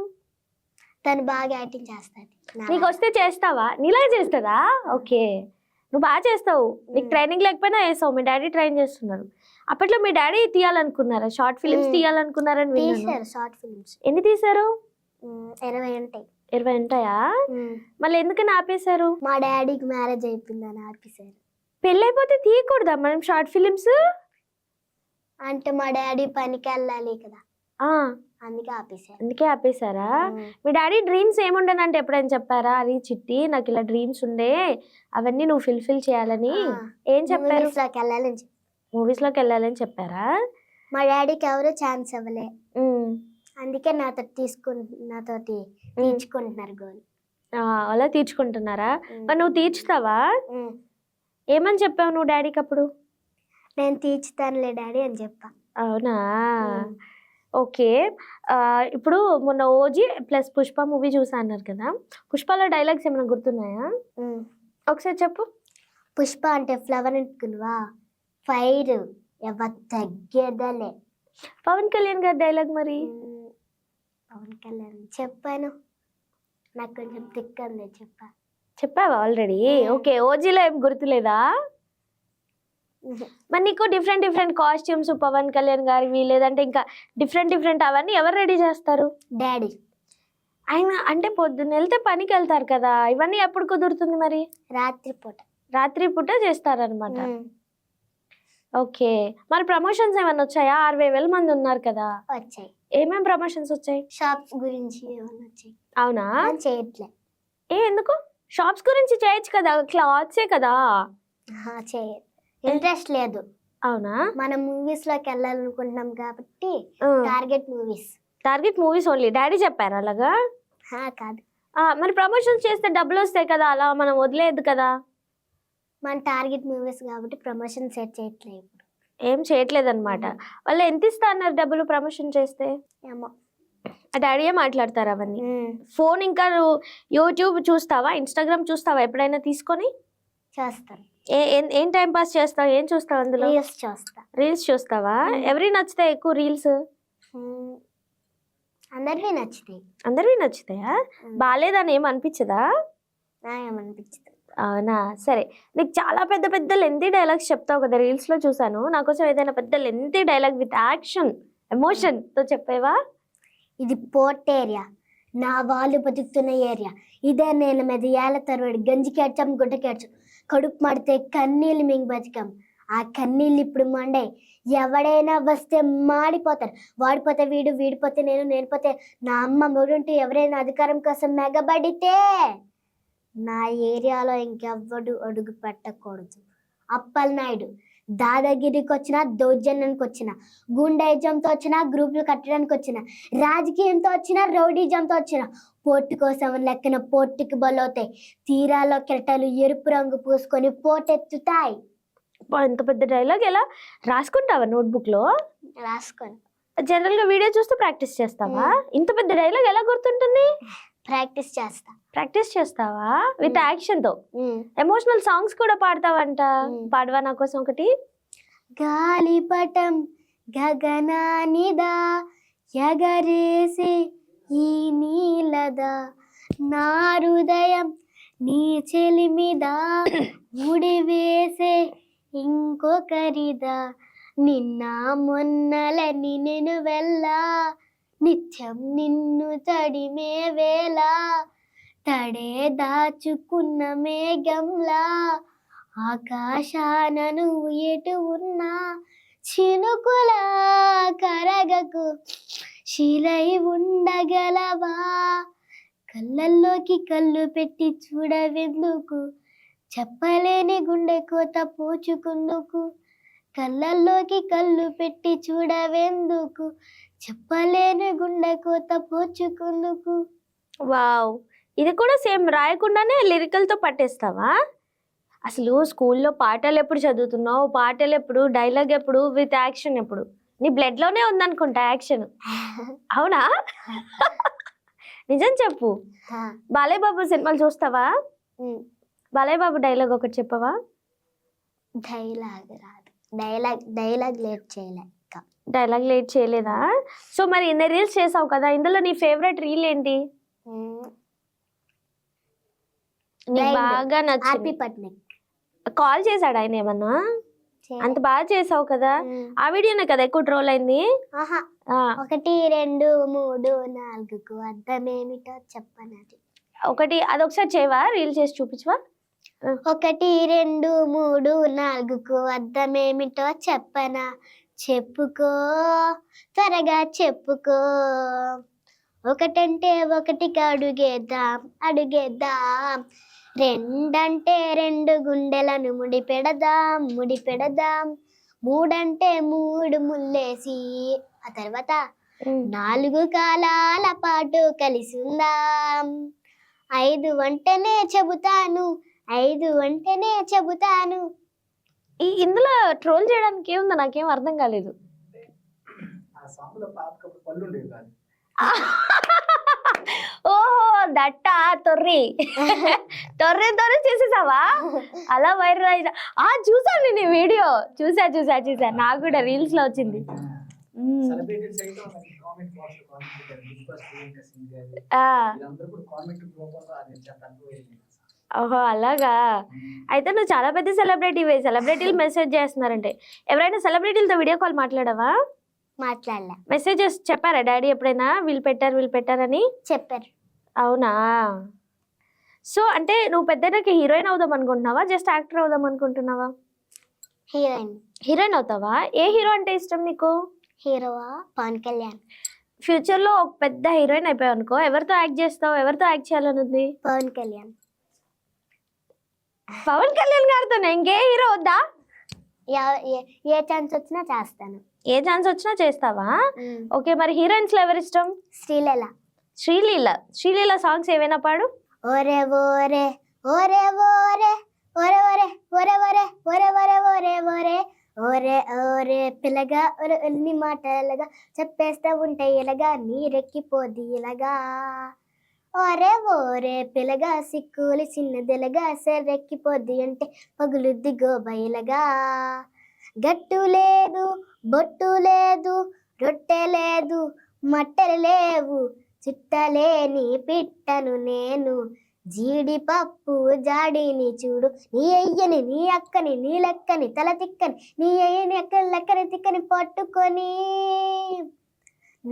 తను బాగా యాక్టింగ్ చేస్తుంది. నీకు వస్తే చేస్తావా? నీలా చేస్తుందా? ఓకే, నువ్వు బాగా చేస్తావు. నీకు ట్రైనింగ్ లేకపోయినా వేస్తావు. మీ డాడీ ట్రైన్ చేస్తున్నారు. అప్పట్లో మీ డాడీ తీయాలనుకున్నారా? షార్ట్ ఫిల్మ్స్ తీయాలనుకున్నారని విన్నాను. తీశారు షార్ట్ ఫిల్మ్స్. ఎన్ని తీశారు? 20 ఉంటాయి. 20 ఉంటాయా? మళ్ళీ ఎందుకని ఆపేశారు? మా డాడీకి మ్యారేజ్ అయిపోయిందని ఆపేశారు. పెళ్ళి అయిపోతే తీయకూడదా మనం షార్ట్ ఫిలిమ్స్? అంటే మా డాడీ పనికి వెళ్ళాలి కదా, అందుకే ఆపేశారు. అందుకే ఆపేశారా? మీ డాడీ డ్రీమ్స్ ఏముండనంటే ఎప్పుడైనా చెప్పారా? అది చిట్టి నాకు ఇలా డ్రీమ్స్ ఉండే, అవన్నీ నువ్వు ఫిల్ చేయాలని ఏం చెప్పారు? మూవీస్ లోకి వెళ్ళాలని చెప్పారా? మా డాడీకి ఎవరు ఛాన్స్ ఇవ్వలే, అందుకే నాతోటి తీర్చుకుంటున్నారు గోల్. అలా తీర్చుకుంటున్నారా? మరి నువ్వు తీర్చుతావా? ఏమని చెప్పావు నువ్వు డాడీకి అప్పుడు? నేను తీర్చుతానులే డాడీ అని చెప్పా. అవునా? ఓకే. ఇప్పుడు మొన్న ఓజీ ప్లస్ పుష్ప మూవీ చూసా అన్నారు కదా, పుష్పలో డైలాగ్స్ ఏమైనా గుర్తున్నాయా? ఒకసారి చెప్పు. పుష్ప అంటే ఫ్లవర్ అనుకున్నావా, ఫైర్ ఎవరు తగ్గేదలే. పవన్ కళ్యాణ్ గారి డైలాగ్ మరి? పవన్ కళ్యాణ్ చెప్పాను, నాకు కొంచెం టిక్ అంది. చెప్పావా ఆల్రెడీ? ఓకే, ఓజీలో ఏం గుర్తులేదా? మరి నీకు డిఫరెంట్ కాస్ట్యూమ్స్ పవన్ కళ్యాణ్ గారివి, లేదంటే ఇంకా డిఫరెంట్ అవన్నీ ఎవరు రెడీ చేస్తారు? డాడీ. ఆయన అంటే పొద్దున్న వెళ్తే పనికి వెళ్తారు కదా, ఇవన్నీ ఎప్పుడు కుదురుతుంది మరి? రాత్రి పూట చేస్తారనమాట. ఓకే, మరి ప్రమోషన్స్ ఏమైనా వచ్చాయా? 60,000 మంది ఉన్నారు కదా. వచ్చాయి. ఏమేమి ప్రమోషన్స్ వచ్చాయి? షాప్స్ గురించి వచ్చాయి. అవునా? చేయట్లే. ఎందుకు? షాప్స్ గురించి చేయొచ్చు కదా, క్లాత్సే కదా. ఇంట్రెస్ట్ లేదు. అవునా? మనం మూవీస్ లోకి వెళ్ళాలనుకుంటున్నాం కాబట్టి టార్గెట్ మూవీస్ ఓన్లీ. డాడీ చెప్పారు అలాగా? కాదు. మరి ప్రమోషన్స్ చేస్తే డబ్బులు వస్తాయి కదా, అలా మనం వదిలేదు కదా. మన టార్గెట్ మూవీస్ కాబట్టి ప్రమోషన్ సెట్ చేయట్లేదు. ఏం చేయట్లేదు అనమాట. వాళ్ళు ఎంత ఇస్తా అన్నారు డబ్బులు ప్రమోషన్ చేస్తే? ఏమో, డాడీయే మాట్లాడతారు అవన్నీ. ఫోన్ ఇంకా యూట్యూబ్ చూస్తావా, ఇన్స్టాగ్రామ్ చూస్తావా ఎప్పుడైనా తీసుకొని? చేస్తాను. ఏం టైం పాస్ చేస్తావు? ఏం చూస్తావు అందులో? రీల్స్ చూస్తావా? ఎవరి నచ్చుతాయి ఎక్కువ రీల్స్? అందరివి నచ్చుతాయా? బాలేదని ఏం అనిపించదా? ఏమనిపించదు. అవునా? సరే, నీకు చాలా పెద్ద లెంతీ డైలాగ్స్ చెప్తావు కదా, రీల్స్ లో చూసాను. నాకోసం ఏదైనా పెద్ద lengthy dialogue with action emotion తో చెప్పేవా? ఇది పోర్ట్ ఏరియా, నా వాళ్ళు బతుకుతున్న ఏరియా. ఇదే నేల మీద ఏళ్ళ తరబడి గంజికేడ్చాం, గుడ్డకేడ్చాం, కడుపు మాడితే కన్నీళ్ళు మింగి బతికాం. ఆ కన్నీళ్ళు ఇప్పుడు మండే. ఎవడైనా వస్తే మాడిపోతారు. వాడిపోతే వీడు, వీడిపోతే నేను, నేనుపోతే నా అమ్మ మొగుంటూ ఎవరైనా అధికారం కోసం మెగబడితే నా ఏరియాలో ఇంకెవ్వడు అడుగు పెట్టకూడదు. అప్పలనాయుడు దాదాగిరికి వచ్చిన, దౌర్జన్యానికి వచ్చిన, గుండెజంతో వచ్చిన, గ్రూపులు కట్టడానికి వచ్చిన, రాజకీయంతో వచ్చిన, రౌడీజంతో వచ్చిన, పోర్టు కోసం లెక్కన పోర్టుకి బలవుతాయి. తీరాలో కెరటాలు ఎరుపు రంగు పూసుకొని పోటెత్తుతాయి. ఇంత పెద్ద డైలాగ్ ఎలా రాసుకుంటావా నోట్బుక్ లో? రాసుకొని జనరల్ గా వీడియో చూస్తూ ప్రాక్టీస్ చేస్తావా? ఇంత పెద్ద డైలాగ్ ఎలా గుర్తుంటుంది? ప్రాక్టీస్ చేస్తావా విత్ యాక్షన్ తో? ఎమోషనల్ సాంగ్స్ కూడా పాడతావంట, పాడవా నా కోసం ఒకటి? గాలిపటం గగనానిదా ఎగరేసే ఈ నీలదా, నా హృదయం నీ చెలిమిదా ముడివేసే ఇంకొకరిదా, నిన్న మొన్నలని నేను వెళ్ళా, నిత్యం నిన్ను తడిమే వేళ, తడే దాచుకున్న మేఘంలా, ఆకాశాన నువ్వు ఎటు ఉన్నా చినుకులా కరగకు, శిలై ఉండగలవా, కళ్ళల్లోకి కళ్ళు పెట్టి చూడవెందుకు, చెప్పలేని గుండె కోత పోచుకుందుకు, కళ్ళల్లోకి కళ్ళు పెట్టి చూడవెందుకు, చెప్పలేని గుండె కోత పోచుకుందుకు. వావ్, ఇది కూడా సేమ్ రాయకుండానే లిరికల్ తో పట్టేస్తావా? అసలు స్కూల్లో పాటలు ఎప్పుడు చదువుతున్నావు, పాటలు ఎప్పుడు, డైలాగ్ ఎప్పుడు, విత్ యాక్షన్ ఎప్పుడు? నీ బ్లడ్ లోనే ఉందనుకుంటా యాక్షన్. అవునా? నిజం చెప్పు. బాలయ్య బాబు సినిమాలు చూస్తావా? బాలయ్య బాబు డైలాగ్ ఒకటి చెప్పవా? డైలాగ్ రాదు. డైలాగ్ లేట్ చేయలే. డైలాగ్ లేట్ చేయలేదా? సో మరి ఇన్ని రీల్స్ చేసావు కదా, ఇందులో నీ ఫేవరెట్ రీల్ ఏంటి? నీకు బాగా నచ్చింది? హ్యాపీ పట్నిక్. కాల్ చేశాడు ఆయన ఏమన్నా? అంత బాగా చేసావు కదా, ఆ వీడియోనే కదా ఎక్కువ ట్రోల్ అయింది. 1 2 3 4కు అర్థమేమిటో చెప్పనది. అదొకసారి చేయవా, రీల్ చేసి చూపించవా? 1 2 3 4కు అర్థమేమిటో చెప్పనా, చెప్పుకో త్వరగా చెప్పుకో. ఒకటంటే ఒకటికి అడుగేద్దాం. 2 అంటే 2 గుండెలను ముడిపెడదాం. 3 అంటే 3 ముల్లేసి ఆ తర్వాత 4 కాలాల పాటు కలిసి ఉందాం. 5 అంటేనే చెబుతాను. ఇందులో ట్రోల్ చేయడానికి ఏముందో నాకేం అర్థం కాలేదు. ఓహో దట్టా తొర్రి చేసేసావా? అలా వైరల్ అయినా చూసాను నేను వీడియో. చూసా నాకు కూడా రీల్స్ లో వచ్చింది. ఓహో అలాగా. అయితే నువ్వు చాలా పెద్ద సెలబ్రిటీలు మెసేజ్ చేస్తున్నారంటే, ఎవరైనా సెలబ్రిటీలతో వీడియో కాల్ మాట్లాడావా? మాట్లాడలే. మెసేజెస్ చెప్పారా డాడీ ఎప్పుడైనా వీళ్ళు పెట్టారని? చెప్పారు. అవునా? సో అంటే నువ్వు పెద్దకి హీరోయిన్ అవుదాం అనుకుంటున్నావా, జస్ట్ యాక్టర్ అవుదాం అనుకుంటున్నావా? హీరోయిన్ అవుతావా? ఏ హీరో అంటే ఇష్టం నీకు? హీరోవా? పవన్ కళ్యాణ్. ఫ్యూచర్ లో ఒక పెద్ద హీరోయిన్ అయిపోయావు అనుకో, ఎవరితో యాక్ట్ చేస్తావు? ఎవరితో యాక్ట్ చేయాలనుంది? పవన్ కళ్యాణ్ గారితో. ఇంకే హీరో వద్దా? ఏ ఛాన్స్ వచ్చినా చేస్తాను. ఏ ఛాన్స్ వచ్చినా చేస్తావా? ఓకే, మరి హీరోయిన్స్ లో ఎవరు ఇష్టం? శ్రీలీల సాంగ్స్ ఏవైనా పాడు. ఓరే ఓరే ఓరే ఓరే ఓరే ఓరే ఓరే ఓరే ఓరే ఓరే ఓరే ఓరే ఓరే ఓరే పిల్లగా ఎన్ని మాటలుగా చెప్పేస్తా ఉంటాయి ఇలాగా, నీరెక్కిపోద్ది ఇలాగా. ఓరే ఓరే పిల్లగా సిక్కులు చిన్నదిలగా, సెర్రెక్కిపోద్ది అంటే పగులుద్ది గోబైలగా. గట్టు లేదు, బొట్టు లేదు, రొట్టె లేదు, మట్టెలు లేవు, చుట్టలేని పిట్టను నేను. జీడిపప్పు జాడిని చూడు, నీ అయ్యని నీ అక్కని నీ లెక్కని తల తిక్కని, నీ అయ్యని అక్కని లెక్కని తిక్కని పట్టుకొని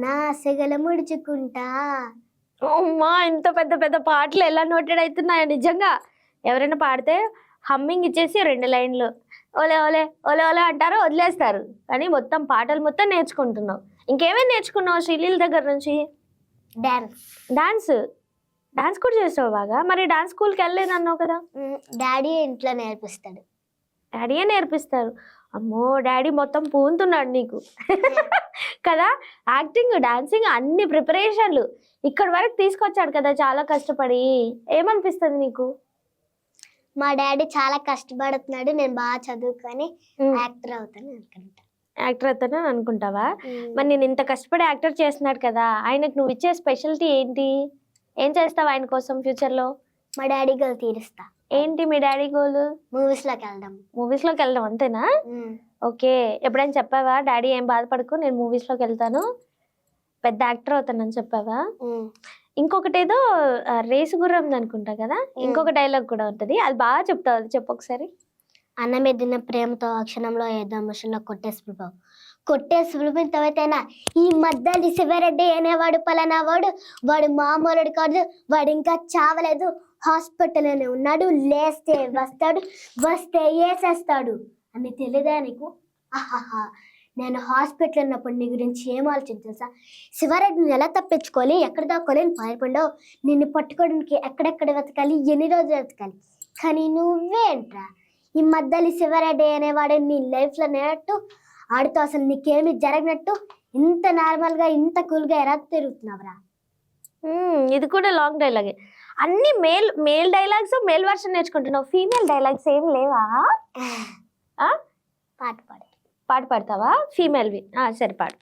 నా సెగల ముడుచుకుంటా. అమ్మా, ఇంత పెద్ద పాటలు ఎలా నోటెడ్ అవుతున్నాయో నిజంగా. ఎవరైనా పాడితే హమ్మింగ్ ఇచ్చేసి 2 లైన్లు ఓలే ఓలే ఓలే ఓలే అంటారు, వదిలేస్తారు. కానీ మొత్తం పాటలు మొత్తం నేర్చుకుంటున్నావు. ఇంకేమేమి నేర్చుకున్నావు శ్రీలీల దగ్గర నుంచి? డాన్స్ కూడా చేస్తావు బాగా. మరి డాన్స్ స్కూల్కి వెళ్ళలేదు అన్నావు కదా? డాడీ ఇంట్లో నేర్పిస్తాడు. డాడీయే నేర్పిస్తారు. అమ్మో, డాడీ మొత్తం పూనుతున్నాడు నీకు కదా. యాక్టింగ్, డాన్సింగ్ అన్ని ప్రిపరేషన్లు ఇక్కడి వరకు తీసుకొచ్చాడు కదా చాలా కష్టపడి. ఏమనిపిస్తుంది నీకు? మా డాడీ చాలా కష్టపడుతున్నాడు, నేను బాగా చదువుకొని యాక్టర్ అవుతాను అనుకుంటావా? మరి నేను ఇంత కష్టపడి యాక్టర్ చేస్తున్నాడు కదా, ఆయనకు నువ్వు ఇచ్చే స్పెషాలిటీ ఏంటి? ఏం చేస్తావు ఆయన కోసం ఫ్యూచర్ లో? మా డాడీ గోల్ తీరుస్తా. ఏంటి మీ డాడీ గోల్? మూవీస్ లోకి వెళ్ళడం అంతేనా? ఓకే, ఎప్పుడైనా చెప్పావా డాడీ ఏం బాధపడకు నేను మూవీస్ లోకి వెళ్తాను, పెద్ద యాక్టర్ అవుతానని చెప్పావా? ఇంకొకటి ఏదో రేసు గుర్రం అనుకుంటా కదా, ఇంకొక డైలాగ్ కూడా ఉంటది, అది బాగా చెప్తావు, అది చెప్పు ఒకసారి. అన్నం ఎద్దిన ప్రేమతో ఆ క్షణంలో ఏదో మనుషుల్లో కొట్టేసి పిలిపితవైతేనా ఈ మధ్యలో శివరెడ్డి అనేవాడు పలానా వాడు మామూలుడు కాదు, వాడు ఇంకా చావలేదు, హాస్పిటల్లోనే ఉన్నాడు, లేస్తే వస్తాడు, వస్తే వేసేస్తాడు అని తెలియదా నీకు? ఆహాహా, నేను హాస్పిటల్ ఉన్నప్పుడు నీ గురించి ఏం ఆలోచించా? శివరెడ్డిని ఎలా తప్పించుకోవాలి, ఎక్కడ దాక్కోవాలి పారిపోండవు, నిన్ను పట్టుకోవడానికి ఎక్కడెక్కడ వెతకాలి, ఎన్ని రోజులు వెతకాలి, కానీ నువ్వేంట్రా ఈ మధ్యలో శివరెడ్డి అనేవాడు నీ లైఫ్లో నేనట్టు ఆడితో అసలు నీకేమి జరగనట్టు ఇంత నార్మల్గా ఇంత కూల్గా ఎలా తిరుగుతున్నావురా? ఇది కూడా లాంగ్ డైలాగే. అన్ని మేల్ డైలాగ్స్ మేల్ వర్షన్ నేర్చుకుంటున్నావు, ఫీమేల్ డైలాగ్స్ ఏం లేవా? పాట పాడు. పాట పాడతావా ఫీమేల్వి? సరే పాడు.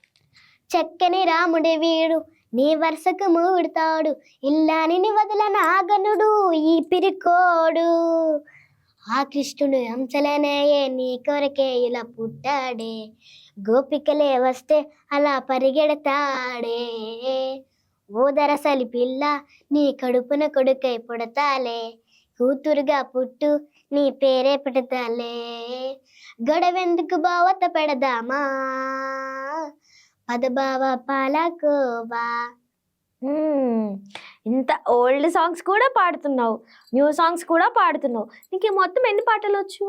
చక్కని రాముడి వీడు నీ వరుసకు మూడుతాడు, ఇల్లాని వదల నాగనుడు ఈ పిరికోడు, ఆ కృష్ణుడు అంశలనేయే నీ కొరకే ఇలా పుట్టాడే, గోపికలే వస్తే అలా పరిగెడతాడే, ఓదరసలి పిల్ల నీ కడుపున కొడుకై పుడతాలే, కూతురుగా పుట్టు నీ పేరే పెడతాలే, గొడవెందుకు బావత పెడదామా పదబావ పాలకోవా. ఇంత ఓల్డ్ సాంగ్స్ కూడా పాడుతున్నావు, న్యూ సాంగ్స్ కూడా పాడుతున్నావు. నీకు మొత్తం ఎన్ని పాటలు వచ్చు?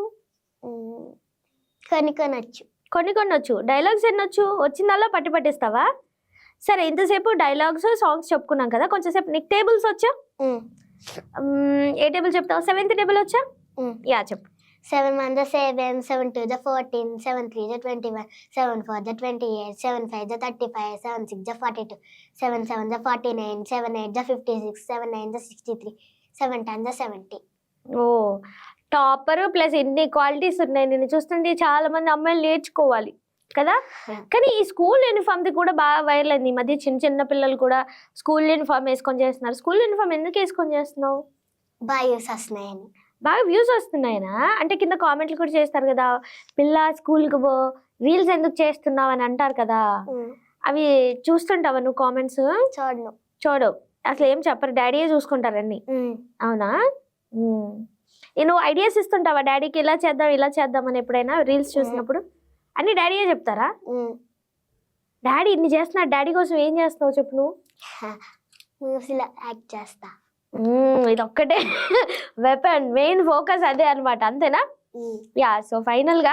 కొనుక్కొనొచ్చు. కొన్ని వచ్చు. డైలాగ్స్ ఎన్ని వచ్చు? వచ్చిందల్లా పట్టి పట్టిస్తావా? సరే, ఇంతసేపు డైలాగ్స్ సాంగ్స్ చెప్పుకున్నాం కదా, కొంచెంసేపు నీకు టేబుల్స్ వచ్చా? ఏ టేబుల్ చెప్తావు? 7th టేబుల్ వచ్చా? యా చెప్పు. 7 1 7, 7 2 14, 7 3 21, 7 4 28, 7 5 35, 7 6 42, 7 7 49, 7 8 56, 7 9 63, 7 10 70. ఓ టాపర్ ప్లస్ ఎన్ని క్వాలిటీస్ ఉన్నాయి. నేను చూస్తుంటే చాలా మంది అమ్మాయిలు నేర్చుకోవాలి కదా. కానీ ఈ స్కూల్ యూనిఫామ్ది కూడా బాగా వైరల్ అయింది ఈ మధ్య. చిన్న పిల్లలు కూడా స్కూల్ యూనిఫామ్ వేసుకొని చేస్తున్నారు. స్కూల్ యూనిఫామ్ ఎందుకు వేసుకొని చేస్తున్నావు? బాగా యూస్ వస్తున్నాయని. బాగా వ్యూస్ వస్తున్నాయనా? అంటే కింద కామెంట్లు కూడా చేస్తారు కదా, పిల్ల స్కూల్కి పో, రీల్స్ ఎందుకు చేస్తున్నావు అని అంటారు కదా. అవి చూస్తుంటావా నువ్వు కామెంట్స్? చూడవు, అసలు ఏం చెప్పరు, డాడీయే చూసుకుంటారన్ని. అవునా? నువ్వు ఐడియాస్ ఇస్తుంటావా డాడీకి, ఇలా చేద్దాం ఇలా చేద్దాం అని ఎప్పుడైనా రీల్స్ చూసినప్పుడు? అన్ని డాడీయే చెప్తారా? డాడీ ఇన్ని చేస్తున్నా, డాడీ కోసం ఏం చేస్తున్నావు చెప్పు నువ్వు? మూవీస్లో యాక్ట్ చేస్తా. ఇది ఒక్కటే వెపన్, మెయిన్ ఫోకస్ అదే అనమాట, అంతేనా? యా. సో ఫైనల్ గా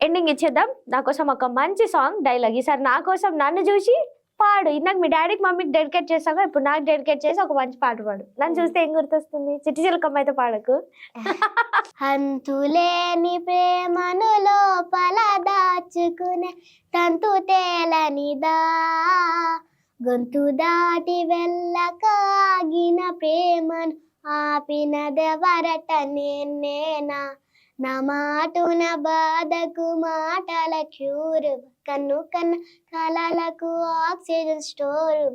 ఎండింగ్ ఇచ్చేద్దాం. నా కోసం ఒక మంచి సాంగ్ డైలాగ్ ఈసారి నా కోసం నన్ను చూసి పాడు. ఇందాక మీ డాడీకి మమ్మీకి డెడికేట్ చేసాక ఇప్పుడు నాకు డెడికేట్ చేసి ఒక మంచి పాట పాడు. నన్ను చూస్తే ఏం గుర్తొస్తుంది? చిట్టి చిలకమ్మ అయితే పాడకు. అంతులేని ప్రేమను లోపల దాచుకునే తంతు తేలనిదా, గొంతు దాటి వెళ్ళకాగిన ప్రేమను ఆపినదెవరట నేనేనా, నా మాటున బాధకు మాటల క్యూరు, కన్ను కన్న కలలకు ఆక్సిజన్ స్టోరు,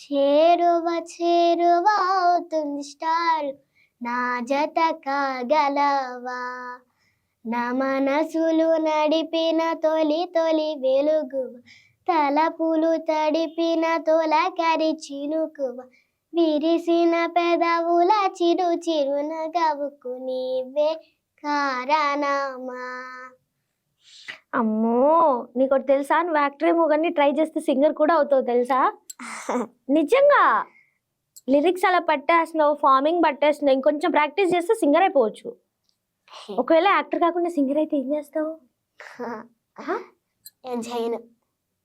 చేరువ చేరువ అవుతుంది స్టారు, నా జత కాగలవా, నా మనసులు నడిపిన తొలి తొలి వెలుగు, తలపులు తడిపిన తొలకరి చినుకువ, విరిసిన పెదవుల చిరు చిరున గవుకు నీవే కారణమా. అమ్మో, నీకు తెలుసా, నువ్వు యాక్టర్ ఏమో కానీ ట్రై చేస్తే సింగర్ కూడా అవుతావు తెలుసా? నిజంగా లిరిక్స్ అలా పట్టేస్తున్నావు, ఫార్మింగ్ పట్టేస్తున్నావు, ఇంకొంచెం ప్రాక్టీస్ చేస్తే సింగర్ అయిపోవచ్చు. ఒకవేళ యాక్టర్ కాకుండా సింగర్ అయితే ఏం చేస్తావు?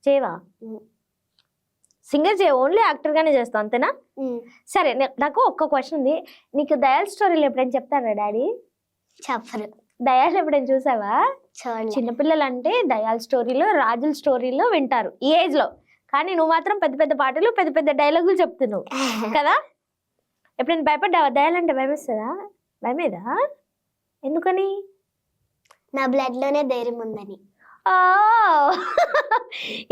చేయవా? సింగర్ చేయ, ఓన్లీ యాక్టర్ గానే చేస్తావు అంతేనా? సరే, నాకు ఒక్క క్వశ్చన్ ఉంది. నీకు దయాల్ స్టోరీలు ఎప్పుడైనా చెప్తారా డాడీ? చెప్పరు. దయాల్ ఎప్పుడైనా చూసావా? చిన్నపిల్లలు అంటే దయాల్ స్టోరీలు, రాజుల స్టోరీలు వింటారు ఈ ఏజ్ లో, కానీ నువ్వు మాత్రం పెద్ద పెద్ద పాటలు పెద్ద పెద్ద డైలాగులు చెప్తున్నావు కదా. ఎప్పుడైనా భయపడ్డావా? దయాల్ అంటే భయమేస్తుందా? భయమేదా? ఎందుకని? నా బ్లడ్ లోనే ధైర్యం ఉందని.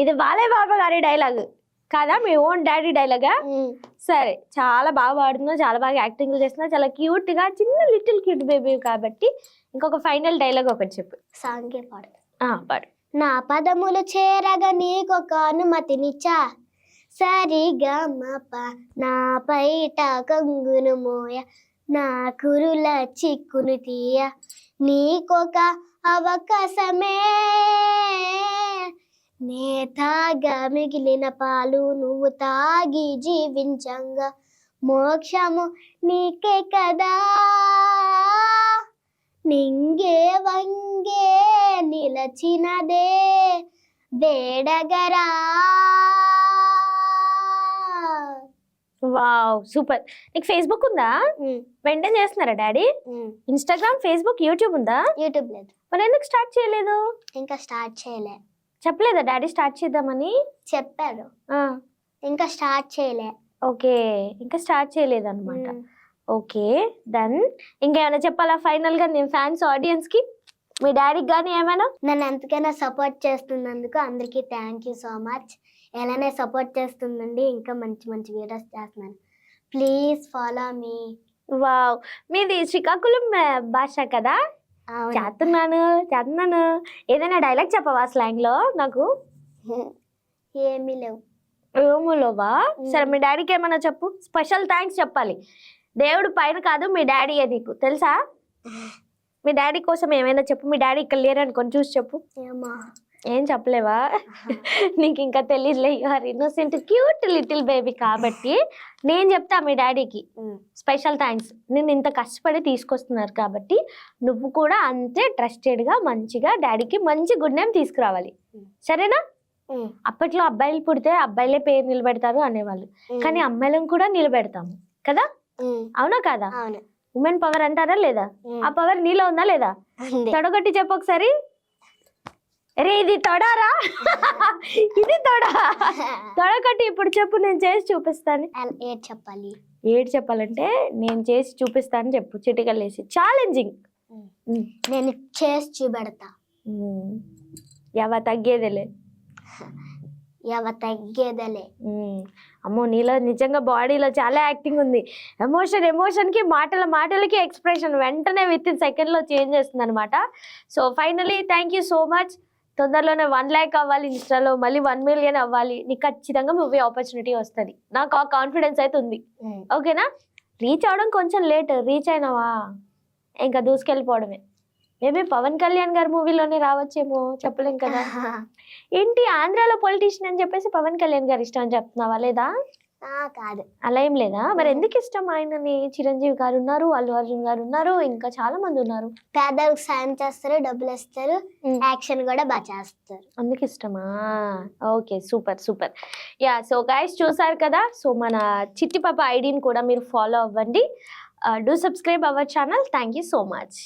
ఇది బాలయ్య బాబా గారి డైలాగ్ కాదా? మీ ఓన్ డాడీ డైలాగా? సరే, చాలా బాగా పాడుతున్నావు, చాలా బాగా యాక్టింగ్ చేస్తున్నావు, చాలా క్యూట్ గా, చిన్న లిటిల్ క్యూట్ బేబీ కాబట్టి ఇంకొక ఫైనల్ డైలాగ్ ఒకటి చెప్పు. సాంగే పాడు. పాడు. నా పదములు చేరగా నీకొక అనుమతినిచ్చా, సరిగా మప నా పైట కంగును మోయ, నా కురుల చిక్కును తీయ, నీకొక అవకాశమే, నే తాగా మిగిలిన పాలు నువ్వు తాగి జీవించంగా, మోక్షము నీకే కదా, నింగే వంగే నిలచినదే వేడగరా. Wow, super. నీకు ఫేస్బుక్ ఉందా? మెయింటైన్ చేస్తున్నారా డాడీ? ఇన్స్టాగ్రామ్, ఫేస్బుక్, యూట్యూబ్ ఉందా? యూట్యూబ్ లేదు. మరి ఎందుకు స్టార్ట్ చేయలేదు? ఇంకా స్టార్ట్ చేయలే. చెప్పలేదా డాడీ స్టార్ట్ చేద్దామని? చెప్పారు, ఇంకా స్టార్ట్ చేయలే. ఓకే, ఇంకా స్టార్ట్ చేయలేదన్నమాట. Okay, done. ఇంకేమైనా చెప్పాలా ఫైనల్ గా నేను ఫ్యాన్స్ ఆడియన్స్ కి, మీ డాడీకి కానీ ఏమైనా? నన్ను ఎంతకైనా సపోర్ట్ చేస్తున్నందుకు అందరికీ థ్యాంక్ యూ సో మచ్. ఎలానే సపోర్ట్ చేస్తుందండి, ఇంకా మంచి మంచి వీడియోస్ చేస్తున్నాను. Please follow me. వావ్, మీది శ్రీకాకుళం భాష కదా? చేస్తున్నాను. ఏదైనా డైలాగ్ చెప్పవా స్లాంగ్ లో నాకు? ఏమీ లేవు. రూములోవా? సరే, మీ డాడీకి ఏమైనా చెప్పు. స్పెషల్ థ్యాంక్స్ చెప్పాలి. దేవుడు పైన కాదు, మీ డాడీ నీకు తెలుసా? మీ డాడీ కోసం ఏమైనా చెప్పు. మీ డాడీ ఇక్కడ లేరనుకొని చూసి చెప్పు. ఏం చెప్పలేవా? నీకు ఇంకా తెలియదులే, you are innocent cute little baby కాబట్టి నేను చెప్తా మీ డాడీకి స్పెషల్ థ్యాంక్స్. నేను ఇంత కష్టపడి తీసుకొస్తున్నారు కాబట్టి నువ్వు కూడా అంతే ట్రస్టెడ్గా మంచిగా డాడీకి మంచి గుడ్ నేమ్ తీసుకురావాలి, సరేనా? అప్పట్లో అబ్బాయిలు పుడితే అబ్బాయిలే పేరు నిలబెడతారు అనేవాళ్ళు, కానీ అమ్మాయిలను కూడా నిలబెడతాము కదా, అవునా కాదా? ఉమెన్ పవర్ అంటారా లేదా? ఆ పవర్ నీలో ఉందా లేదా? తొడగొట్టి చెప్పు ఒకసారి. రే ఇది తొడారా? ఇది తొడా. తొడగొట్టి ఇప్పుడు చెప్పు, నేను చేసి చూపిస్తాను. చెప్పాలి? ఏడు చెప్పాలంటే నేను చేసి చూపిస్తాను చెప్పు, చిటికలేసి. ఛాలెంజింగ్. నేను చేసి చూపెడతా. ఎవ తగ్గేదేలే. అమ్మో, నీలో నిజంగా బాడీలో చాలా యాక్టింగ్ ఉంది. ఎమోషన్కి మాటలకి ఎక్స్ప్రెషన్ వెంటనే విత్ ఇన్ సెకండ్లో చేంజ్ చేస్తుంది అనమాట. So finally thank you so much. తొందరలోనే 1 lakh అవ్వాలి ఇన్స్టాలో, మళ్ళీ 1 million అవ్వాలి. నీకు ఖచ్చితంగా మూవీ ఆపర్చునిటీ వస్తుంది, నాకు ఆ కాన్ఫిడెన్స్ అయితే ఉంది. ఓకేనా? రీచ్ అవడం కొంచెం లేట్, రీచ్ అయినావా ఇంకా దూసుకెళ్ళిపోవడమే. మేబీ పవన్ కళ్యాణ్ గారి మూవీలోనే రావచ్చేమో, చెప్పలేం కదా. ఏంటి ఆంధ్రాలో పొలిటీషియన్ అని చెప్పేసి పవన్ కళ్యాణ్ గారు ఇష్టం అని చెప్తున్నావా లేదా? కాదు, అలా ఏం లేదా? మరి ఎందుకు ఇష్టం ఆయనని? చిరంజీవి గారు ఉన్నారు, అల్లు అర్జున్ గారు ఉన్నారు, ఇంకా చాలా మంది ఉన్నారు. పేదలకు సాయం చేస్తారు, డబ్బులు ఇస్తారు, యాక్షన్ కూడా బాగా చేస్తారు, అందుకు ఇష్టమా? Okay, super. Yeah, so guys చూసారు కదా. సో మన చిట్టి పాప ఐడిని కూడా మీరు ఫాలో అవ్వండి. Do subscribe our channel. Thank you so much.